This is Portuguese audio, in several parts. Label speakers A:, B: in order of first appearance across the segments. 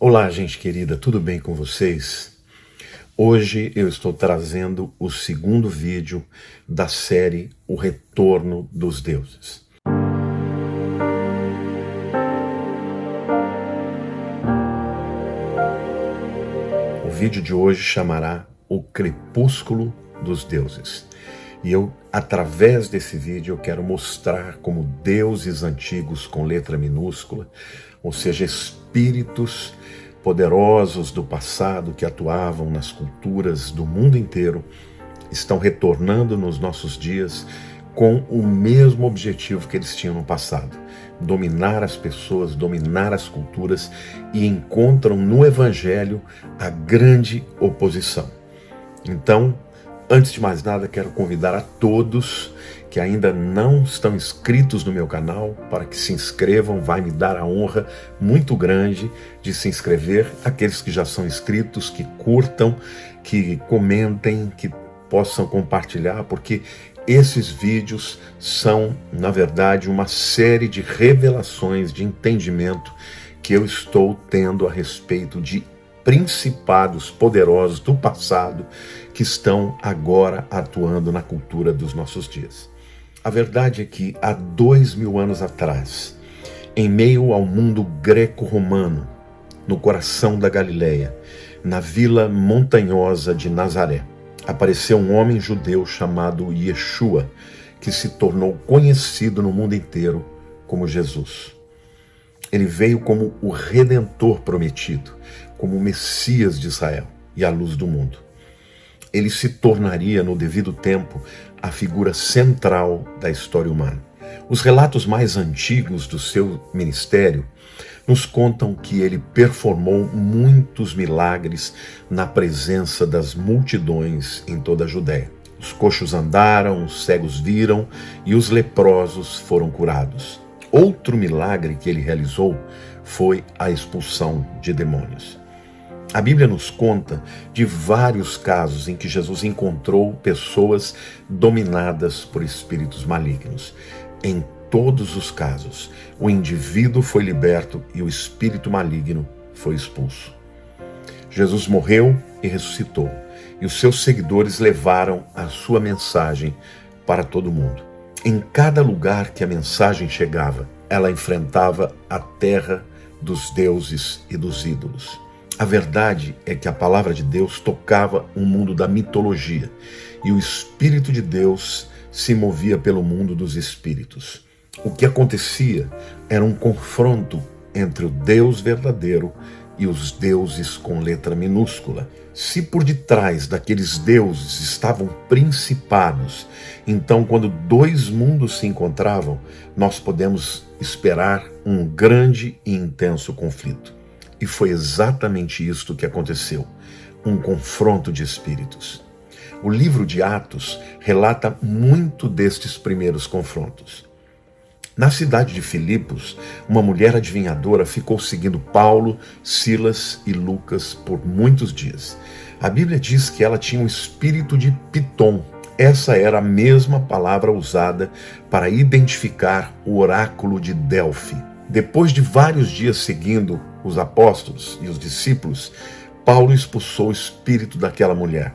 A: Olá, gente querida, tudo bem com vocês? Hoje eu estou trazendo o segundo vídeo da série O Retorno dos Deuses. O vídeo de hoje chamará O Crepúsculo dos Deuses. E eu, através desse vídeo, eu quero mostrar como deuses antigos com letra minúscula, ou seja, espíritos poderosos do passado que atuavam nas culturas do mundo inteiro, estão retornando nos nossos dias com o mesmo objetivo que eles tinham no passado: dominar as pessoas, dominar as culturas, e encontram no Evangelho a grande oposição. Então, antes de mais nada, quero convidar a todos que ainda não estão inscritos no meu canal para que se inscrevam. Vai me dar a honra muito grande de se inscrever. Aqueles que já são inscritos, que curtam, que comentem, que possam compartilhar, porque esses vídeos são, na verdade, uma série de revelações, de entendimento que eu estou tendo a respeito de principados poderosos do passado que estão agora atuando na cultura dos nossos dias. A verdade é que há 2000 anos atrás, em meio ao mundo greco-romano, no coração da Galileia, na vila montanhosa de Nazaré, apareceu um homem judeu chamado Yeshua, que se tornou conhecido no mundo inteiro como Jesus. Ele veio como o Redentor prometido, como o Messias de Israel e a luz do mundo. Ele se tornaria, no devido tempo, a figura central da história humana. Os relatos mais antigos do seu ministério nos contam que ele performou muitos milagres na presença das multidões em toda a Judéia. Os coxos andaram, os cegos viram e os leprosos foram curados. Outro milagre que ele realizou foi a expulsão de demônios. A Bíblia nos conta de vários casos em que Jesus encontrou pessoas dominadas por espíritos malignos. Em todos os casos, o indivíduo foi liberto e o espírito maligno foi expulso. Jesus morreu e ressuscitou, e os seus seguidores levaram a sua mensagem para todo mundo. Em cada lugar que a mensagem chegava, ela enfrentava a terra dos deuses e dos ídolos. A verdade é que a palavra de Deus tocava o mundo da mitologia e o Espírito de Deus se movia pelo mundo dos espíritos. O que acontecia era um confronto entre o Deus verdadeiro e os deuses com letra minúscula. Se por detrás daqueles deuses estavam principados, então quando dois mundos se encontravam, nós podemos esperar um grande e intenso conflito. E foi exatamente isto que aconteceu, um confronto de espíritos. O livro de Atos relata muito destes primeiros confrontos. Na cidade de Filipos, uma mulher adivinhadora ficou seguindo Paulo, Silas e Lucas por muitos dias. A Bíblia diz que ela tinha um espírito de Pitom. Essa era a mesma palavra usada para identificar o oráculo de Delfi. Depois de vários dias seguindo os apóstolos e os discípulos, Paulo expulsou o espírito daquela mulher.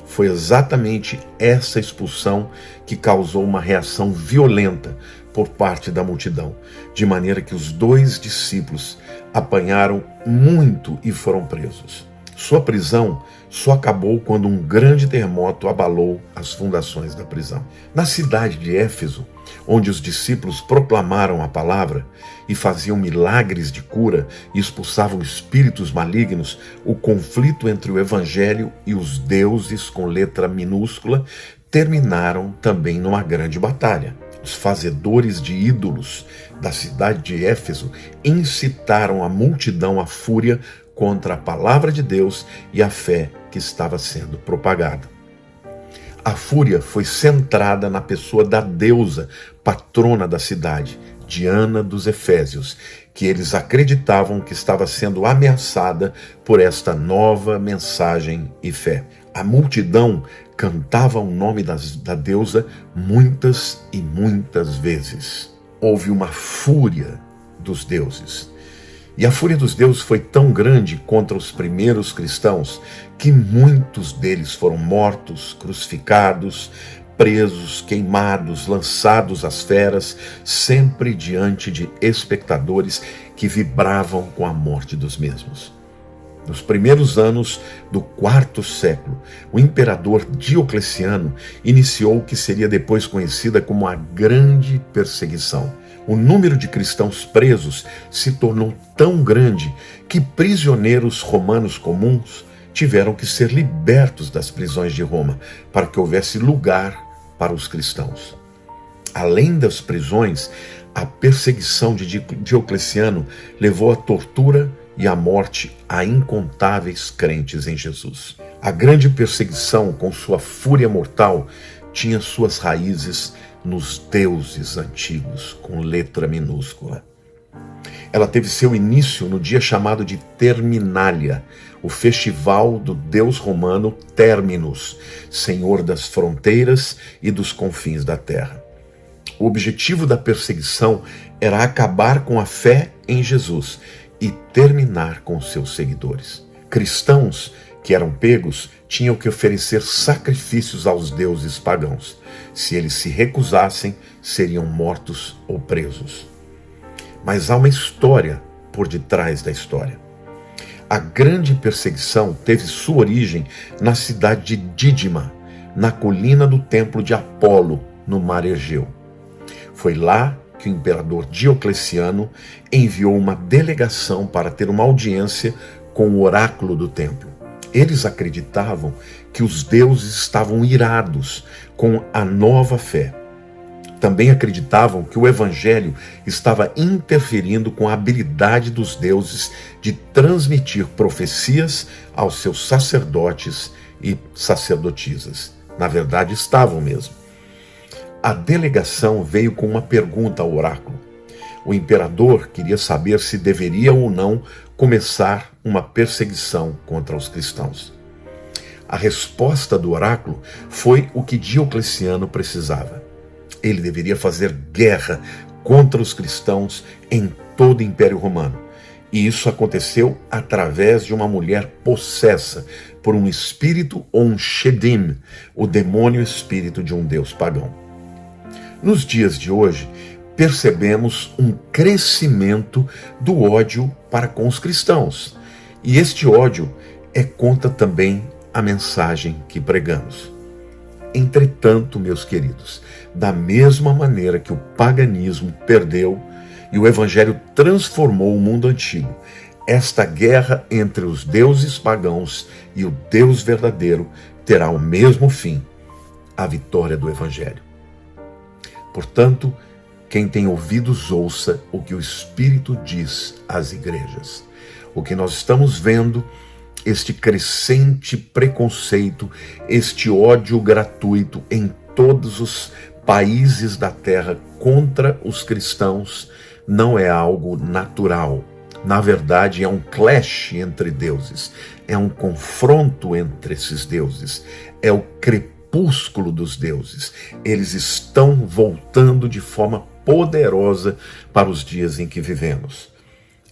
A: Foi exatamente essa expulsão que causou uma reação violenta por parte da multidão, de maneira que os dois discípulos apanharam muito e foram presos. Sua prisão só acabou quando um grande terremoto abalou as fundações da prisão. Na cidade de Éfeso, onde os discípulos proclamaram a palavra e faziam milagres de cura e expulsavam espíritos malignos, o conflito entre o Evangelho e os deuses com letra minúscula terminaram também numa grande batalha. Os fazedores de ídolos da cidade de Éfeso incitaram a multidão à fúria contra a palavra de Deus e a fé que estava sendo propagada. A fúria foi centrada na pessoa da deusa, patrona da cidade, Diana dos Efésios, que eles acreditavam que estava sendo ameaçada por esta nova mensagem e fé. A multidão cantava o nome da deusa muitas e muitas vezes. Houve uma fúria dos deuses. E a fúria dos deuses foi tão grande contra os primeiros cristãos que muitos deles foram mortos, crucificados, presos, queimados, lançados às feras, sempre diante de espectadores que vibravam com a morte dos mesmos. Nos primeiros anos do quarto século, o imperador Diocleciano iniciou o que seria depois conhecida como a Grande Perseguição. O número de cristãos presos se tornou tão grande que prisioneiros romanos comuns tiveram que ser libertos das prisões de Roma para que houvesse lugar para os cristãos. Além das prisões, a perseguição de Diocleciano levou à tortura e à morte a incontáveis crentes em Jesus. A grande perseguição, com sua fúria mortal, tinha suas raízes nos deuses antigos, com letra minúscula. Ela teve seu início no dia chamado de Terminalia, o festival do deus romano Terminus, senhor das fronteiras e dos confins da terra. O objetivo da perseguição era acabar com a fé em Jesus e terminar com seus seguidores. Cristãos que eram pegos tinham que oferecer sacrifícios aos deuses pagãos. Se eles se recusassem, seriam mortos ou presos. Mas há uma história por detrás da história. A grande perseguição teve sua origem na cidade de Dídima, na colina do templo de Apolo, no mar Egeu. Foi lá que o imperador Diocleciano enviou uma delegação para ter uma audiência com o oráculo do templo. Eles acreditavam que os deuses estavam irados com a nova fé. Também acreditavam que o evangelho estava interferindo com a habilidade dos deuses de transmitir profecias aos seus sacerdotes e sacerdotisas. Na verdade, estavam mesmo. A delegação veio com uma pergunta ao oráculo. O imperador queria saber se deveria ou não começar uma perseguição contra os cristãos. A resposta do oráculo foi o que Diocleciano precisava. Ele deveria fazer guerra contra os cristãos em todo o Império Romano. E isso aconteceu através de uma mulher possessa por um espírito ou um shedim, o demônio espírito de um deus pagão. Nos dias de hoje, percebemos um crescimento do ódio para com os cristãos. E este ódio é contra também a mensagem que pregamos. Entretanto, meus queridos, da mesma maneira que o paganismo perdeu e o evangelho transformou o mundo antigo, esta guerra entre os deuses pagãos e o Deus verdadeiro terá o mesmo fim, a vitória do evangelho. Portanto, quem tem ouvidos ouça o que o Espírito diz às igrejas. O que nós estamos vendo, este crescente preconceito, este ódio gratuito em todos os países da terra contra os cristãos, não é algo natural. Na verdade, é um clash entre deuses, é um confronto entre esses deuses, é o crepúsculo dos deuses. Eles estão voltando de forma poderosa para os dias em que vivemos.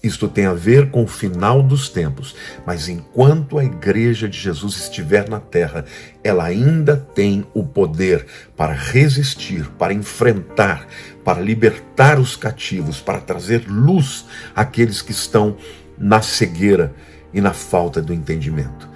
A: Isto tem a ver com o final dos tempos, mas enquanto a Igreja de Jesus estiver na terra, ela ainda tem o poder para resistir, para enfrentar, para libertar os cativos, para trazer luz àqueles que estão na cegueira e na falta do entendimento.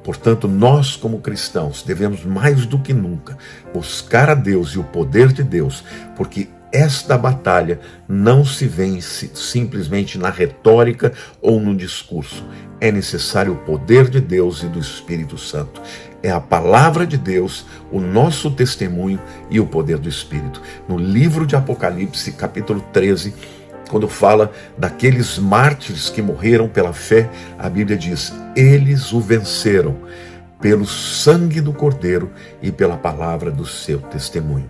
A: Portanto, nós como cristãos devemos mais do que nunca buscar a Deus e o poder de Deus, porque esta batalha não se vence simplesmente na retórica ou no discurso. É necessário o poder de Deus e do Espírito Santo. É a palavra de Deus, o nosso testemunho e o poder do Espírito. No livro de Apocalipse, capítulo 13, quando fala daqueles mártires que morreram pela fé, a Bíblia diz: eles o venceram pelo sangue do Cordeiro e pela palavra do seu testemunho.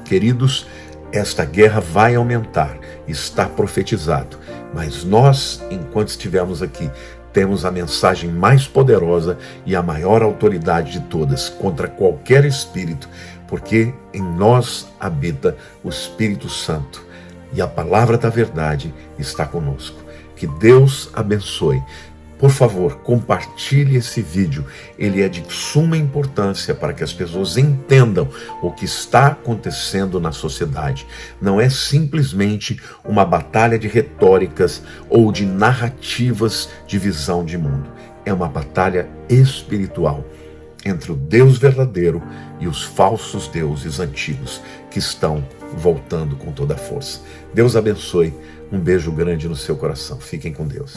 A: Queridos, esta guerra vai aumentar, está profetizado, mas nós, enquanto estivermos aqui, temos a mensagem mais poderosa e a maior autoridade de todas contra qualquer espírito, porque em nós habita o Espírito Santo e a palavra da verdade está conosco. Que Deus abençoe. Por favor, compartilhe esse vídeo. Ele é de suma importância para que as pessoas entendam o que está acontecendo na sociedade. Não é simplesmente uma batalha de retóricas ou de narrativas de visão de mundo. É uma batalha espiritual entre o Deus verdadeiro e os falsos deuses antigos que estão voltando com toda a força. Deus abençoe. Um beijo grande no seu coração. Fiquem com Deus.